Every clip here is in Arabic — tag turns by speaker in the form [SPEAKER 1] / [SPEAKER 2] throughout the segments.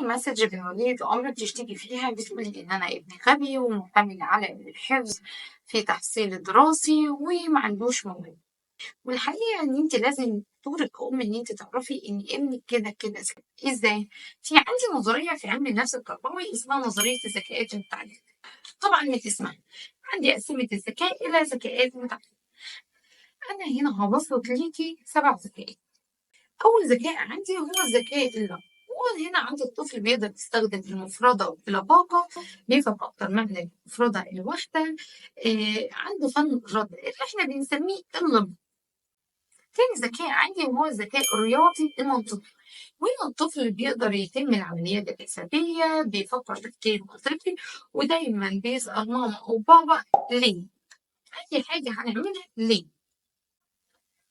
[SPEAKER 1] لي مسج من ولية أمر بتشتكي فيها بتقولي إن أنا ابني غبي ومعتمد على الحفظ في تحصيله الدراسي ومعندوش موهبة، والحقيقة إن أنتِ لازم دورِك كأم إن أنتِ تعرفي إن ابنِك كده ذكي. إزاي؟ في عندي نظرية في علم النفس التربوي اسمها نظرية الذكاءات المتعددة. طبعًا بتسمعي. عندي قسِّمة الذكاء إلى ذكاءات متعددة. أنا هنا هابسّط ليكِ 7 ذكاءات. أول ذكاء عندي هو الذكاء اللغوي، وهنا عند الطفل بيقدر يستخدم المفردة بلباقة، بيفهم أكتر معنى المفردة الواحدة، عنده فن الرد اللي إحنا بنسميه اللغة. تاني ذكاء عندي وهو الذكاء الرياضي المنطقي، وهنا الطفل بيقدر يتم العمليات الحسابية، بيفكر تفكير منطقي، ودايما بيسأل ماما أو بابا ليه؟ أي حاجة هنعملها ليه؟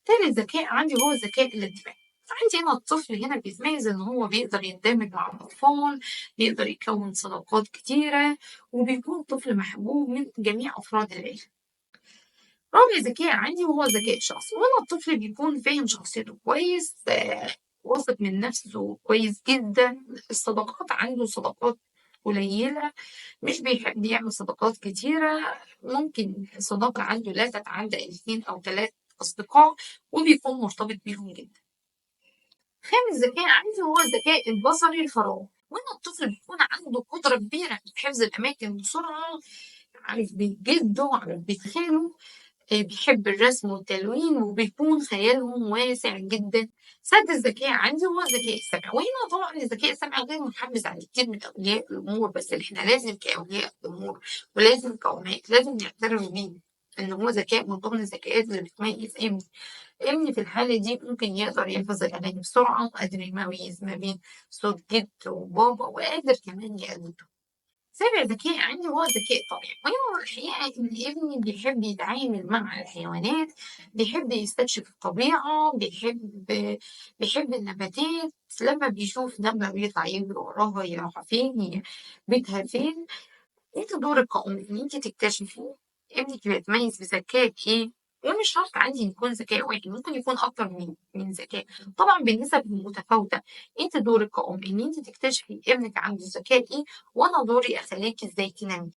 [SPEAKER 1] تالت ذكاء عندي هو الذكاء الاجتماعي. عندي هنا الطفل هنا بيتميز إن هو بيقدر يندمج مع الأطفال، بيقدر يكون صداقات كتيرة، وبيكون طفل محبوب من جميع أفراد العيلة. رابع ذكاء عندي وهو الذكاء الشخصي، وهنا الطفل بيكون فاهم شخصيته كويس، واثق من نفسه كويس جدا. الصداقات عنده صداقات قليلة، مش بيحب يعمل صداقات كتيرة، ممكن الصداقة عنده لا تتعدى 2 أو 3 أصدقاء، وبيكون مرتبط بيهم جدا. خامس ذكاء عندي هو الذكاء البصري الفراغي، وهنا الطفل بيكون عنده قدرة كبيرة على حفظ الأماكن بسرعة، عارف بيت جده، عارف بيت خاله، بيحب الرسم والتلوين، وبيكون خيالهم واسع جدا. سادس ذكاء عندي هو الذكاء السمعي، وهنا طبعا الذكاء السمعي غير محبذ عند كتير من أولياء الأمور، بس اللي احنا لازم كأولياء الأمور ولازم كأمهات لازم نعترف بيه إن هو ذكاء من ضمن الذكاءات اللي بتميز ابني في الحالة دي ممكن يقدر يحفظ الأغاني بسرعة، وقادر يميز ما بين صوت جد وبابا، وقادر كمان يقلده. سابع ذكاء عندي هو الذكاء الطبيعي، وهو الحقيقة إن ابني بيحب يتعامل مع الحيوانات، بيحب يستكشف الطبيعة، بيحب النباتات. لما بيشوف نملة بيطلع يجري وراها، هي رايحة فين، هي بيتها فين. انت دورك كأم ان انت تكتشفي ابنك بيتميز بذكاء ايه، ومش شرط عندي يكون ذكاء واحد، ممكن يكون اكتر من ذكاء، طبعا بالنسب متفاوتة. انت دورك كأم ان انت تكتشفي ابنك عنده ذكاء ايه، وانا دوري اخليكي ازاي تنمي.